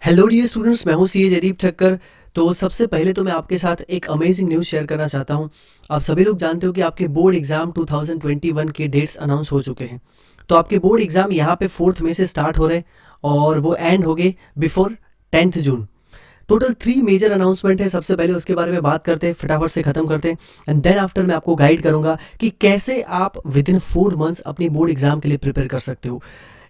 Hello dear students, मैं हूं CA Jaideep Thakkar. तो सबसे पहले तो मैं आपके साथ एक अमेजिंग न्यूज़ शेयर करना चाहता हूं। आप सभी लोग जानते हो कि आपके बोर्ड एग्जाम 2021 के डेट्स अनाउंस हो चुके हैं। तो आपके बोर्ड एग्जाम यहां पे 4 मई से स्टार्ट हो रहे हैं और वो एंड हो गए बिफोर 10 जून। टोटल 3 मेजर अनाउंसमेंट है। सबसे पहले उसके बारे में बात करते हैं, फटाफट से खत्म करते हैं एंड देन आफ्टर मैं आपको गाइड करूंगा कि कैसे आप विद इन 4 मंथ्स अपनी बोर्ड एग्जाम के लिए प्रिपेयर कर सकते हो।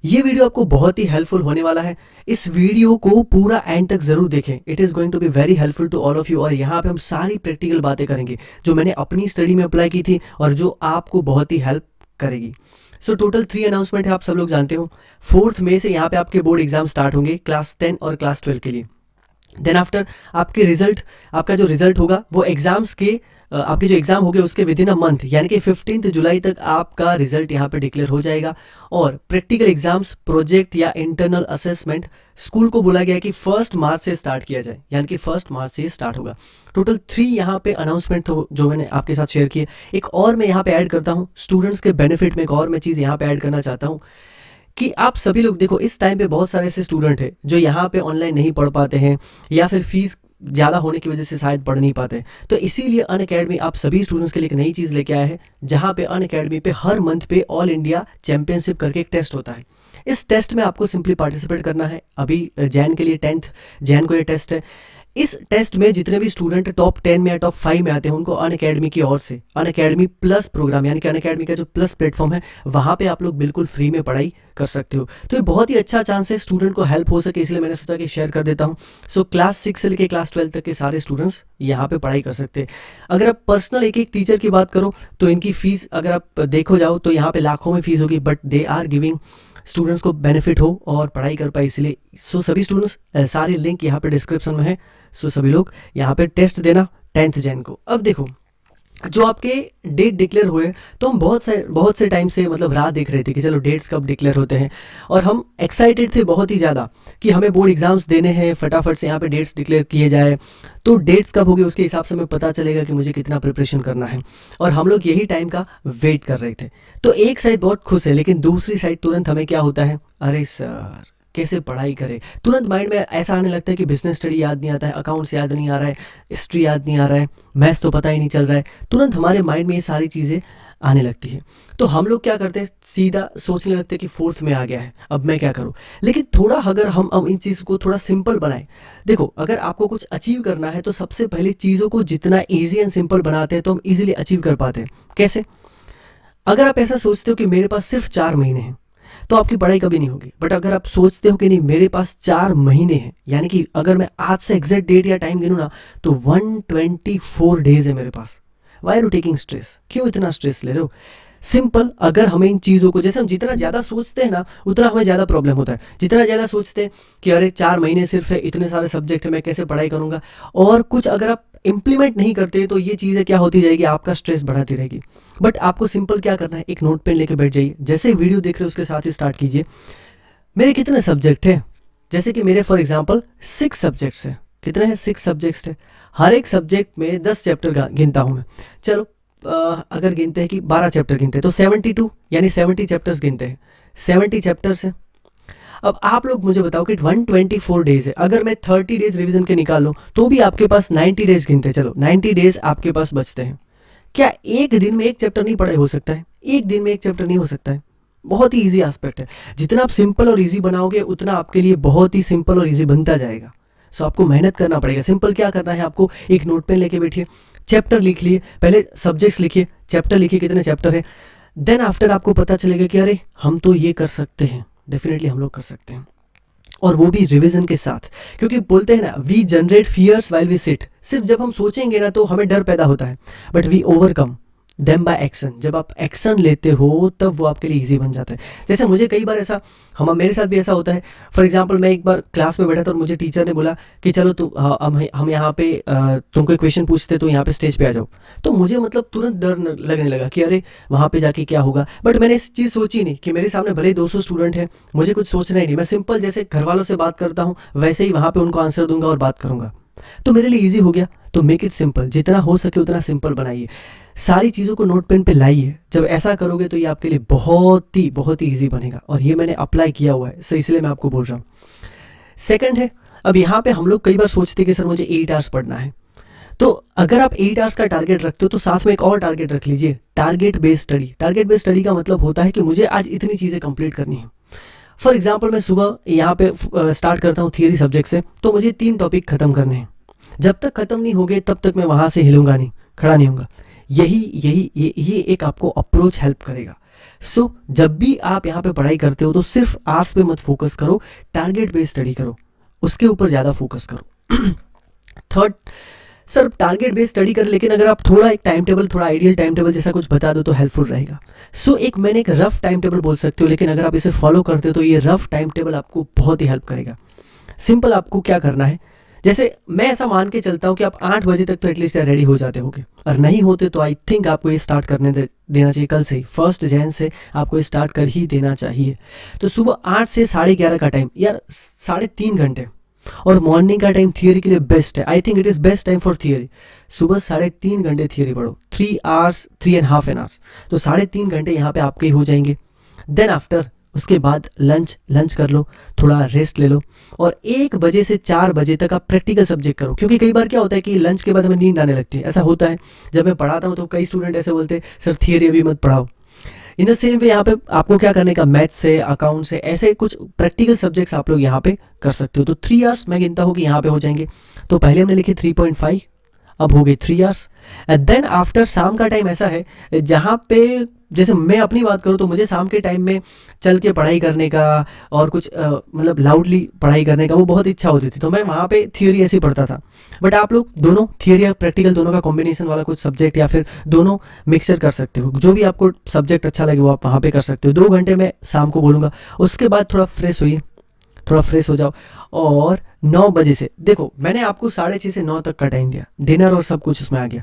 ये वीडियो आपको बहुत ही हेल्पफुल होने वाला है। इस वीडियो को पूरा एंड तक जरूर देखें। It is going to be very helpful to all of you. और यहाँ पे हम सारी प्रैक्टिकल बातें करेंगे जो मैंने अपनी स्टडी में अप्लाई की थी और जो आपको बहुत ही हेल्प करेगी। सो टोटल 3 अनाउंसमेंट है, आप सब लोग जानते हो। 4 मई से यहाँ पे आपके बोर्ड एग्जाम स्टार्ट होंगे क्लास 10 और क्लास 12 के लिए। देन आफ्टर आपके रिजल्ट, आपका जो रिजल्ट होगा वो एग्जाम्स के आपके जो एग्जाम हो गए उसके विद इन अ मंथ यानी कि 15 जुलाई तक आपका रिजल्ट यहाँ पे डिक्लेयर हो जाएगा। और प्रैक्टिकल एग्जाम्स, प्रोजेक्ट या इंटरनल असेसमेंट स्कूल को बोला गया है कि 1 मार्च से स्टार्ट किया जाए, यानी कि 1 मार्च से स्टार्ट होगा। टोटल 3 यहाँ पे अनाउंसमेंट तो जो मैंने आपके साथ शेयर किए। एक और मैं यहाँ पे ऐड करता हूँ स्टूडेंट्स के बेनिफिट में, एक और मैं चीज़ यहाँ पे ऐड करना चाहता हूँ कि आप सभी लोग देखो, इस टाइम पे बहुत सारे ऐसे स्टूडेंट हैं जो यहाँ पे ऑनलाइन नहीं पढ़ पाते हैं या फिर फीस ज़्यादा होने की वजह से शायद पढ़ नहीं पाते। तो इसीलिए अनअकैडमी आप सभी स्टूडेंट्स के लिए एक नई चीज़ लेके आया है, जहाँ पे अनअकैडमी पे हर मंथ पे ऑल इंडिया चैंपियनशिप करके एक टेस्ट होता है। इस टेस्ट में आपको सिंपली पार्टिसिपेट करना है। अभी जैन के लिए 10 जैन को ये टेस्ट है। इस टेस्ट में जितने भी स्टूडेंट टॉप 10 में या टॉप 5 में आते हैं उनको अनअकैडमी की ओर से अनअकैडमी प्लस प्रोग्राम, यानी कि अनअकैडमी का जो प्लस प्लेटफॉर्म है वहाँ पे आप लोग बिल्कुल फ्री में पढ़ाई कर सकते हो। तो ये बहुत ही अच्छा चांस है स्टूडेंट को हेल्प हो सके, इसलिए मैंने सोचा कि शेयर कर देता हूँ। सो क्लास 6 से लेकर क्लास 12 तक के सारे स्टूडेंट्स यहाँ पे पढ़ाई कर सकते हैं। अगर आप पर्सनल एक एक टीचर की बात करो तो इनकी फ़ीस अगर आप देखो जाओ तो यहाँ पे लाखों में फ़ीस होगी, but they are giving students को बेनिफिट हो और पढ़ाई कर पाए, इसलिए सो सभी स्टूडेंट्स, सारे लिंक यहाँ पे डिस्क्रिप्शन में है। सो सभी लोग यहाँ पे टेस्ट देना 10 जैन को। अब देखो, जो आपके डेट डिक्लेयर हुए तो हम बहुत से टाइम से मतलब राह देख रहे थे कि चलो डेट्स कब डिक्लेयर होते हैं, और हम एक्साइटेड थे बहुत ही ज़्यादा कि हमें बोर्ड एग्जाम्स देने हैं, फटाफट से यहाँ पे डेट्स डिक्लेयर किए जाए। तो डेट्स कब होगी उसके हिसाब से हमें पता चलेगा कि मुझे कितना प्रिपरेशन करना है, और हम लोग यही टाइम का वेट कर रहे थे। तो एक साइड बहुत खुश है, लेकिन दूसरी साइड तुरंत हमें क्या होता है, अरे सर कैसे पढ़ाई करें। तुरंत माइंड में ऐसा आने लगता है कि बिजनेस स्टडी याद नहीं आता है, अकाउंट्स याद नहीं आ रहा है, हिस्ट्री याद नहीं आ रहा है, मैथ्स तो पता ही नहीं चल रहा है। तुरंत हमारे माइंड में ये सारी चीज़ें आने लगती है। तो हम लोग क्या करते हैं, सीधा सोचने लगते हैं कि 4 में आ गया है, अब मैं क्या करूं। लेकिन थोड़ा अगर हम इन चीज़ को थोड़ा सिंपल बनाएं, देखो अगर आपको कुछ अचीव करना है तो सबसे पहले चीज़ों को जितना ईजी एंड सिंपल बनाते हैं तो हम ईजिली अचीव कर पाते हैं। कैसे? अगर आप ऐसा सोचते हो कि मेरे पास सिर्फ 4 महीने हैं तो आपकी पढ़ाई कभी नहीं होगी। बट अगर आप सोचते हो कि नहीं मेरे पास 4 महीने हैं, यानी कि अगर मैं आज से एग्जैक्ट डेट या टाइम गिनूँ ना तो 124 डेज है मेरे पास। Why are you taking stress? क्यों इतना स्ट्रेस ले रहे हो? सिंपल, अगर हमें इन चीज़ों को, जैसे हम जितना ज़्यादा सोचते हैं ना उतना हमें ज़्यादा प्रॉब्लम होता है। जितना ज़्यादा सोचते हैं कि अरे 4 महीने सिर्फ है, इतने सारे सब्जेक्ट है, मैं कैसे पढ़ाई करूँगा, और कुछ अगर आप इम्प्लीमेंट नहीं करते तो ये चीज़ें क्या होती जाएगी, आपका स्ट्रेस बढ़ाती रहेगी। बट आपको सिंपल क्या करना है, एक नोट पेन लेके बैठ जाइए, जैसे वीडियो देख रहे हो उसके साथ ही स्टार्ट कीजिए। मेरे कितने सब्जेक्ट हैं? जैसे कि मेरे फॉर एग्जांपल 6 सब्जेक्ट्स हैं। कितने हैं? 6 सब्जेक्ट्स हैं। हर एक सब्जेक्ट में 10 चैप्टर गिनता हूँ मैं। चलो अगर गिनते हैं कि 12 चैप्टर गिनते हैं तो 72 यानी 70 चैप्टर्स गिनते हैं। 70 चैप्टर्स हैं। अब आप लोग मुझे बताओ कि 124 डेज है, अगर मैं 30 डेज रिवीजन के निकाल लूँ तो भी आपके पास 90 डेज गिनते हैं। चलो 90 डेज आपके पास बचते हैं। क्या एक दिन में एक चैप्टर नहीं पढ़ाई हो सकता है? एक दिन में एक चैप्टर नहीं हो सकता है। बहुत ही इजी एस्पेक्ट है। जितना आप सिंपल और इजी बनाओगे उतना आपके लिए बहुत ही सिंपल और इजी बनता जाएगा। सो आपको मेहनत करना पड़ेगा। सिंपल क्या करना है, आपको एक नोट पेन लेके बैठिए, चैप्टर लिख लिए, पहले सब्जेक्ट्स लिखिए, चैप्टर लिखिए कितने चैप्टर है। देन आफ्टर आपको पता चलेगा कि अरे हम तो ये कर सकते हैं, डेफिनेटली हम लोग कर सकते हैं, और वो भी रिवीजन के साथ। क्योंकि बोलते हैं ना, we generate fears while we sit. सिर्फ जब हम सोचेंगे ना तो हमें डर पैदा होता है, but we overcome them by action. जब आप एक्शन लेते हो तब वो आपके लिए इजी बन जाता है। जैसे मुझे कई बार ऐसा, मेरे साथ भी ऐसा होता है। फॉर एग्जांपल मैं एक बार क्लास में बैठा था और मुझे टीचर ने बोला कि चलो हम यहाँ पे तुमको क्वेश्चन पूछते तो यहाँ पे स्टेज पे आ जाओ। तो मुझे मतलब तुरंत डर लगने लगा कि अरे वहाँ पे जाके क्या होगा। बट मैंने इस चीज़ सोची नहीं कि मेरे सामने भले ही 200 स्टूडेंट हैं, मुझे कुछ सोचना ही नहीं। मैं सिंपल जैसे घर वालों से बात करता हूँ वैसे ही वहाँ पे उनको आंसर दूंगा और बात करूंगा, तो मेरे लिए ईजी हो गया। तो मेक इट सिंपल, जितना हो सके उतना सिंपल बनाइए। सारी चीज़ों को नोट पेन पे लाइए। जब ऐसा करोगे तो ये आपके लिए बहुत ही ईजी बनेगा, और ये मैंने अप्लाई किया हुआ है, सो इसलिए मैं आपको बोल रहा हूँ। सेकंड है, अब यहाँ पे हम लोग कई बार सोचते हैं कि सर मुझे 8 आवर्स पढ़ना है, तो अगर आप 8 आवर्स का टारगेट रखते हो तो साथ में एक और टारगेट रख लीजिए, target based study. Target based study का मतलब होता है कि मुझे आज इतनी चीज़ें कंप्लीट करनी है। फॉर एग्जाम्पल मैं सुबह यहाँ पे स्टार्ट करता हूँ थियरी सब्जेक्ट से, तो मुझे 3 टॉपिक खत्म करने हैं। जब तक खत्म नहीं हो गए तब तक मैं वहाँ से हिलूंगा नहीं, खड़ा नहीं होऊंगा। ये एक आपको अप्रोच हेल्प करेगा। सो जब भी आप यहाँ पे पढ़ाई करते हो तो सिर्फ आर्ट्स पे मत फोकस करो, टारगेट बेस्ड स्टडी करो, उसके ऊपर ज़्यादा फोकस करो। Third, sir target based study कर, लेकिन अगर आप थोड़ा एक टाइम टेबल, थोड़ा आइडियल टाइम टेबल जैसा कुछ बता दो तो हेल्पफुल रहेगा। सो मैंने एक रफ टाइम टेबल बोल सकते हो, लेकिन अगर आप इसे फॉलो करते हो तो ये रफ टाइम टेबल आपको बहुत ही हेल्प करेगा। सिंपल आपको क्या करना है, जैसे मैं ऐसा मान के चलता हूँ कि आप 8 बजे तक तो एटलीस्ट रेडी हो जाते होगे, और नहीं होते तो आई थिंक आपको ये स्टार्ट करने देना चाहिए कल से ही, 1 जनवरी से आपको ये स्टार्ट कर ही देना चाहिए। तो सुबह 8 से 11:30 का टाइम, यार 3.5 घंटे, और मॉर्निंग का टाइम थियरी के लिए बेस्ट है। I think it is best time for theory. सुबह 3.5 घंटे थियरी पढ़ो, 3 आवर्स, 3.5 आवर्स, तो 3.5 घंटे यहाँ पे आपके ही हो जाएंगे। देन आफ्टर उसके बाद लंच कर लो, थोड़ा रेस्ट ले लो, और 1 बजे से 4 बजे तक आप प्रैक्टिकल सब्जेक्ट करो। क्योंकि कई बार क्या होता है कि लंच के बाद हमें नींद आने लगती है, ऐसा होता है। जब मैं पढ़ाता हूँ तो कई स्टूडेंट ऐसे बोलते हैं सर थियरी अभी मत पढ़ाओ। इन द सेम वे यहाँ पे आपको क्या करने का, मैथ से, अकाउंट से, ऐसे कुछ प्रैक्टिकल सब्जेक्ट्स आप लोग यहाँ पे कर सकते हो। तो 3 आवर्स मैं गिनता हूँ कि यहाँ पे हो जाएंगे। तो पहले हमने लिखे 3.5, अब हो गए 3 आवर्स। देन आफ्टर शाम का टाइम ऐसा है जहाँ पे, जैसे मैं अपनी बात करूँ तो मुझे शाम के टाइम में चल के पढ़ाई करने का और कुछ मतलब लाउडली पढ़ाई करने का वो बहुत इच्छा होती थी, तो मैं वहाँ पे थियरी ऐसे ही पढ़ता था। बट आप लोग दोनों थियरी या प्रैक्टिकल दोनों का कॉम्बिनेशन वाला कुछ सब्जेक्ट या फिर दोनों मिक्सचर कर सकते हो। जो भी आपको सब्जेक्ट अच्छा लगे वो आप वहाँ पे कर सकते हो। 2 घंटे मैं शाम को बोलूँगा। उसके बाद थोड़ा फ्रेश होइए, थोड़ा फ्रेश हो जाओ, और 9 बजे से, देखो मैंने आपको 6:30 से 9 तक का टाइम दिया, डिनर और सब कुछ उसमें आ गया,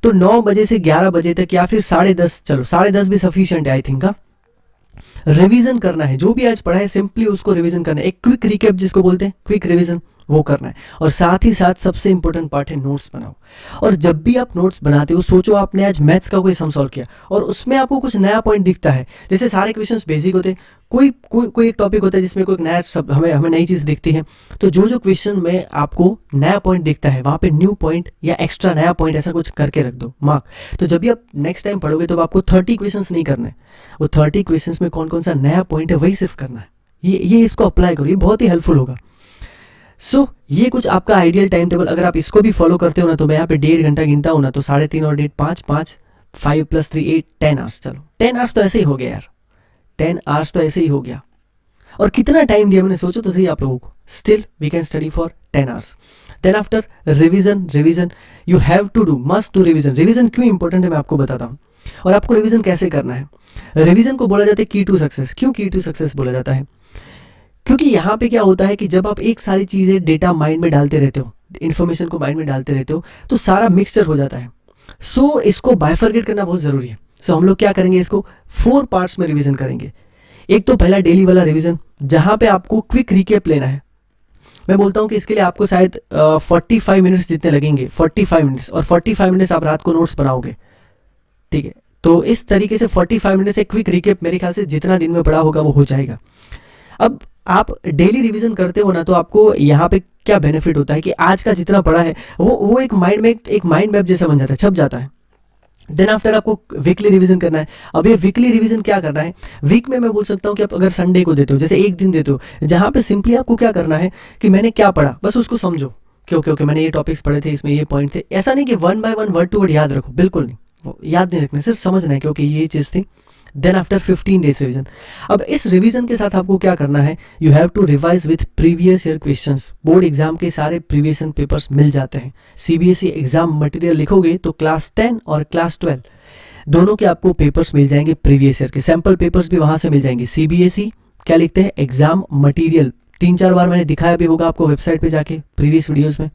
तो 9 बजे से 11 बजे तक या फिर 10:30, चलो 10:30 भी सफिशिएंट है आई थिंक का, रिवीजन करना है। जो भी आज पढ़ा है सिंपली उसको रिवीजन करना है, एक क्विक रिकैप जिसको बोलते हैं, क्विक रिवीजन, वो करना है। और साथ ही साथ सबसे इंपॉर्टेंट पार्ट है नोट्स बनाओ। और जब भी आप नोट्स बनाते हो, सोचो आपने आज मैथ्स का कोई सम सॉल्व किया और उसमें आपको कुछ नया पॉइंट दिखता है। जैसे सारे क्वेश्चंस बेसिक होते हैं, कोई एक टॉपिक होता है जिसमें कोई नया सब हमें नई चीज़ दिखती है। तो जो क्वेश्चन में आपको नया पॉइंट दिखता है वहाँ पे न्यू पॉइंट या एक्स्ट्रा नया पॉइंट ऐसा कुछ करके रख दो मार्क। तो जब भी आप नेक्स्ट टाइम पढ़ोगे तो आपको 30 क्वेश्चंस नहीं करने, वो 30 क्वेश्चंस में कौन कौन सा नया पॉइंट है वही सिर्फ करना है। ये इसको अप्लाई करो, ये बहुत ही हेल्पफुल होगा। सो ये कुछ आपका आइडियल टाइम टेबल, अगर आप इसको भी फॉलो करते हो ना, तो मैं यहाँ पे 1.5 घंटा गिनता हूँ ना, तो 3.5 और 1.5 5 5 + 3 8 10 आवर्स। चलो 10 आवर्स तो ऐसे ही हो गया यार, 10 आवर्स तो ऐसे ही हो गया। और कितना टाइम दिया मैंने, सोचो तो सही आप लोगों को। Still we can study for 10 hours. Then after revision you have to do, must do revision. Revision क्यों इंपॉर्टेंट है मैं आपको बताता हूँ, और आपको रिविजन कैसे करना है। रिविजन को बोला जाता है की टू सक्सेस। क्यों की टू सक्सेस बोला जाता है? क्योंकि यहाँ पे क्या होता है कि जब आप एक सारी चीज़ें डेटा माइंड में डालते रहते हो, इन्फॉर्मेशन को माइंड में डालते रहते हो, तो सारा मिक्सचर हो जाता है। सो इसको बाइफरकेट करना बहुत ज़रूरी है। सो हम लोग क्या करेंगे, इसको 4 पार्ट्स में रिवीजन करेंगे। एक तो पहला डेली वाला रिवीजन, जहाँ पे आपको क्विक रिकेप लेना है। मैं बोलता हूँ कि इसके लिए आपको शायद 45 मिनट्स जितने लगेंगे, 45 मिनट्स, और 45 मिनट्स आप रात को नोट्स बनाओगे, ठीक है। तो इस तरीके से 45 मिनट से क्विक रिकेप मेरे ख्याल से जितना दिन में पढ़ा होगा वो हो जाएगा। अब आप डेली रिवीजन करते हो ना, तो आपको यहाँ पे क्या बेनिफिट होता है कि आज का जितना पढ़ा है वो एक माइंड में एक माइंड मैप जैसा बन जाता है, छप जाता है। देन आफ्टर आपको वीकली रिवीजन करना है। अब ये वीकली रिवीजन क्या करना है, वीक में मैं बोल सकता हूँ कि आप अगर संडे को देते हो, जैसे एक दिन देते हो, जहाँ पे सिंपली आपको क्या करना है कि मैंने क्या पढ़ा, बस उसको समझो कि ओके मैंने ये टॉपिक्स पढ़े थे, इसमें ये पॉइंट थे। ऐसा नहीं कि 1 बाय 1 वर्ड टू वर्ड याद रखो, बिल्कुल नहीं, याद नहीं रखना, सिर्फ समझना है कि ओके ये चीज़ थी। Then after 15 days revision. अब इस रिवीजन के साथ आपको क्या करना है, you have to revise with previous year questions. Board exam के सारे प्रीवियस पेपर्स मिल जाते हैं। सीबीएसई एग्जाम मटेरियल लिखोगे तो क्लास 10 और क्लास 12 दोनों के आपको पेपर्स मिल जाएंगे, प्रीवियस ईयर के सैम्पल पेपर्स भी वहां से मिल जाएंगे। सीबीएसई क्या लिखते हैं, एग्जाम मटीरियल, 3-4 बार मैंने दिखाया भी होगा आपको वेबसाइट पे जाके प्रीवियस वीडियोस में।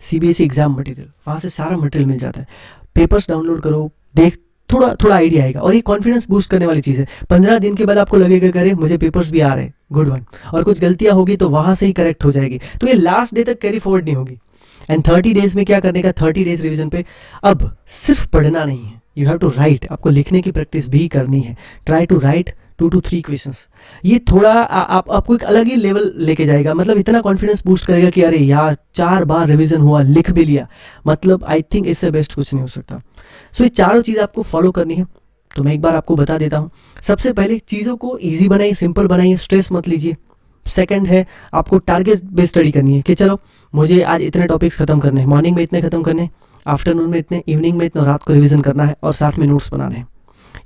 सीबीएसई एग्जाम मटीरियल, वहां से सारा मटेरियल मिल जाता है। पेपर्स डाउनलोड करो, देख, थोड़ा आइडिया आएगा, और ये कॉन्फिडेंस बूस्ट करने वाली चीज़ है। 15 दिन के बाद आपको लगेगा करे मुझे पेपर्स भी आ रहे हैं, गुड वन, और कुछ गलतियां होगी तो वहां से ही करेक्ट हो जाएगी, तो ये लास्ट डे तक कैरी फॉरवर्ड नहीं होगी। एंड 30 डेज में क्या करने का, 30 डेज रिवीजन पे अब सिर्फ पढ़ना नहीं है, यू हैव टू राइट। आपको लिखने की प्रैक्टिस भी करनी है। Try to write 2 to 3 questions. ये थोड़ा आपको एक अलग ही लेवल लेके जाएगा, मतलब इतना कॉन्फिडेंस बूस्ट करेगा कि अरे यार 4 बार रिवीजन हुआ, लिख भी लिया, मतलब आई थिंक इससे बेस्ट कुछ नहीं हो सकता। सो ये चारों चीज़ आपको फॉलो करनी है। तो मैं एक बार आपको बता देता हूँ। सबसे पहले चीज़ों को ईजी बनाइए, सिंपल बनाइए, स्ट्रेस मत लीजिए। सेकंड है आपको टारगेट बेस्ड स्टडी करनी है कि चलो मुझे आज इतने टॉपिक्स खत्म करने हैं, मॉर्निंग में इतने खत्म करने हैं, आफ्टरनून में इतने, इवनिंग में इतना, रात को रिवीजन करना है और साथ में नोट्स बनाने हैं।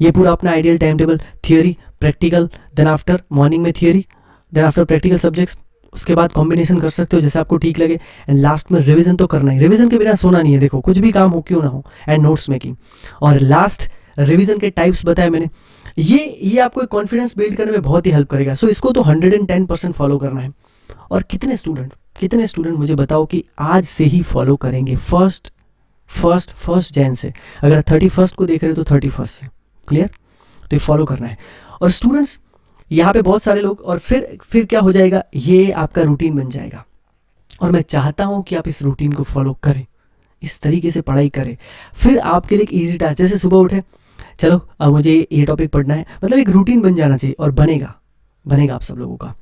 ये पूरा अपना ideal time table, theory, practical, then after morning में theory, then after practical subjects, उसके बाद कॉम्बिनेशन कर सकते हो जैसे आपको ठीक लगे, एंड लास्ट में रिवीजन तो करना ही। रिवीजन के बिना सोना नहीं है, देखो कुछ भी काम हो क्यों ना हो, एंड नोट्स मेकिंग। और लास्ट रिवीजन के टाइप्स बताए मैंने, ये आपको एक कॉन्फिडेंस बिल्ड करने में बहुत ही हेल्प करेगा। सो इसको तो 110% फॉलो करना है। और कितने स्टूडेंट मुझे बताओ कि आज से ही फॉलो करेंगे फर्स्ट जैन से? अगर 31st को देख रहे हो तो 31st से, क्लियर? तो ये फॉलो करना है। और स्टूडेंट्स यहाँ पे बहुत सारे लोग, और फिर क्या हो जाएगा, ये आपका रूटीन बन जाएगा। और मैं चाहता हूँ कि आप इस रूटीन को फॉलो करें, इस तरीके से पढ़ाई करें। फिर आपके लिए एक ईजी टास्क, जैसे सुबह उठे, चलो अब मुझे ये टॉपिक पढ़ना है, मतलब एक रूटीन बन जाना चाहिए, और बनेगा आप सब लोगों का।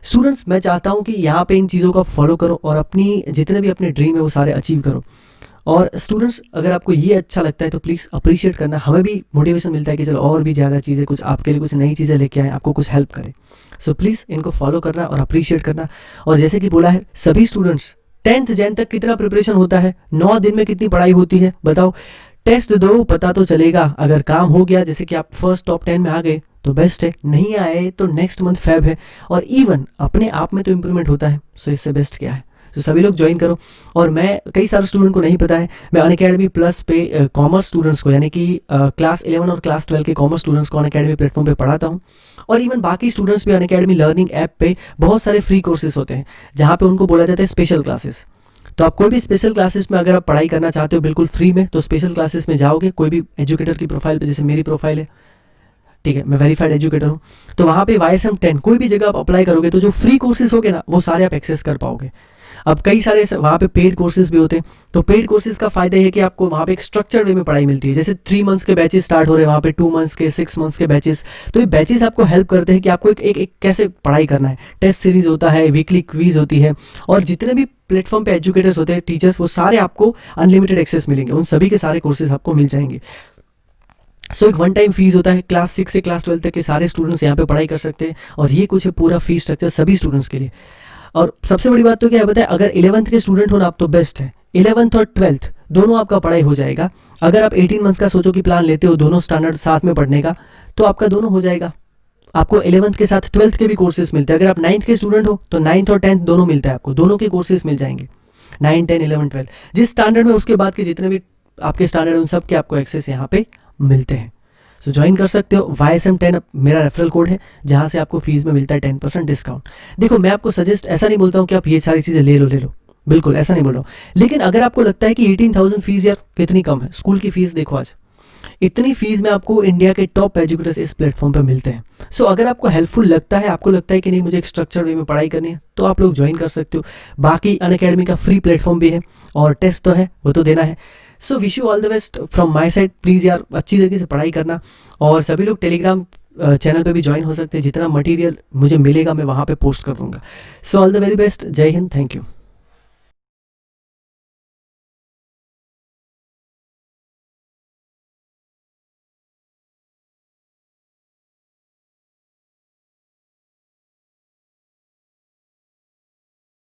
स्टूडेंट्स मैं चाहता हूँ कि यहाँ पे इन चीज़ों का फॉलो करो और अपनी जितने भी अपने ड्रीम है वो सारे अचीव करो। और स्टूडेंट्स अगर आपको ये अच्छा लगता है तो प्लीज़ अप्रिशिएट करना, हमें भी मोटिवेशन मिलता है कि चलो और भी ज़्यादा चीज़ें, कुछ आपके लिए कुछ नई चीज़ें लेके आए, आपको कुछ हेल्प करें। सो प्लीज़ इनको फॉलो करना और अप्रिशिएट करना। और जैसे कि बोला है, सभी स्टूडेंट्स 10th जैन तक कितना प्रिपरेशन होता है, 9 दिन में कितनी पढ़ाई होती है बताओ? टेस्ट दो, पता तो चलेगा। अगर काम हो गया, जैसे कि आप फर्स्ट टॉप 10 में आ गए तो बेस्ट है, नहीं आए तो नेक्स्ट मंथ फेब है, और इवन अपने आप में तो इम्प्रूवमेंट होता है। सो इससे बेस्ट क्या है? तो सभी लोग ज्वाइन करो। और मैं कई सारे स्टूडेंट को नहीं पता है, मैं अनअकैडमी प्लस पे कॉमर्स स्टूडेंट्स को, यानी कि क्लास 11 और क्लास 12 के कॉमर्स स्टूडेंट्स को अनअकैडमी प्लेटफॉर्म पे पढ़ाता हूँ। और इवन बाकी स्टूडेंट्स भी अनअकैडमी लर्निंग ऐप पे बहुत सारे फ्री कोर्सेज होते हैं जहाँ पे उनको बोला जाता है स्पेशल क्लासेस। तो आप कोई भी स्पेशल क्लासेस में अगर आप पढ़ाई करना चाहते हो बिल्कुल फ्री में, तो स्पेशल क्लासेस में जाओगे, कोई भी एजुकेटर की प्रोफाइल पे, जैसे मेरी प्रोफाइल है, ठीक है, मैं वेरीफाइड एजुकेटर हूँ, तो वहाँ पे YSM 10 कोई भी जगह आप अप्लाई करोगे तो जो फ्री कोर्सेज होंगे ना वो सारे आप एक्सेस कर पाओगे। अब कई सारे वहाँ पे पेड कोर्सेज भी होते हैं, तो पेड कोर्सेज का फायदा है कि आपको वहाँ पे एक स्ट्रक्चर्ड वे में पढ़ाई मिलती है। जैसे 3 मंथ्स के बैचेस स्टार्ट हो रहे हैं वहाँ पे, 2 मंथ्स के, 6 मंथ्स के बैचेस। तो ये बैचेस आपको हेल्प करते हैं कि आपको एक कैसे पढ़ाई करना है। टेस्ट सीरीज होता है, वीकली क्वीज होती है, और जितने भी प्लेटफॉर्म पे एजुकेटर्स होते हैं, टीचर्स, वो सारे आपको अनलिमिटेड एक्सेस मिलेंगे, उन सभी के सारे कोर्सेज आपको मिल जाएंगे। सो एक वन टाइम फीस होता है, क्लास 6 से क्लास 12 तक के सारे स्टूडेंट्स यहाँ पे पढ़ाई कर सकते हैं, और ये कुछ है पूरा फीस स्ट्रक्चर सभी स्टूडेंट्स के लिए। और सबसे बड़ी बात तो क्या है बताए, अगर 11th के स्टूडेंट हो ना आप तो बेस्ट है, 11th और 12th दोनों आपका पढ़ाई हो जाएगा। अगर आप 18 मंथ्स का सोचो कि प्लान लेते हो दोनों स्टैंडर्ड साथ में पढ़ने का, तो आपका दोनों हो जाएगा। आपको 11th के साथ 12th के भी कोर्सेज मिलते हैं। अगर आप 9th के स्टूडेंट हो तो 9th और 10th दोनों मिलता है, आपको दोनों के कोर्सेज मिल जाएंगे, 9, 10, 11, 12 जिस स्टैंडर्ड में, उसके बाद के जितने भी आपके स्टैंडर्ड उन सब के आपको एक्सेस यहाँ पे मिलते हैं। सो ज्वाइन कर सकते हो। YSM 10 मेरा रेफरल कोड है, जहाँ से आपको फीस में मिलता है 10% डिस्काउंट। देखो मैं आपको सजेस्ट ऐसा नहीं बोलता हूँ कि आप ये सारी चीज़ें ले लो, बिल्कुल ऐसा नहीं बोल रहा हूँ। लेकिन अगर आपको लगता है कि 18,000 फीस यार कितनी कम है, स्कूल की फीस देखो आज, इतनी फीस में आपको इंडिया के टॉप एजुकेटर्स इस प्लेटफॉर्म पर मिलते हैं। सो अगर आपको हेल्पफुल लगता है, आपको लगता है कि नहीं मुझे एक स्ट्रक्चर वे में पढ़ाई करनी है, तो आप लोग ज्वाइन कर सकते हो। बाकी अनअकैडमी का फ्री प्लेटफॉर्म भी है, और टेस्ट तो है वो तो देना है। So wish you all the best from my side. Please यार अच्छी तरीके से पढ़ाई करना, और सभी लोग टेलीग्राम चैनल पे भी ज्वाइन हो सकते हैं। जितना मटेरियल मुझे मिलेगा मैं वहाँ पे पोस्ट कर दूंगा। So all the very best, जय हिंद, थैंक यू।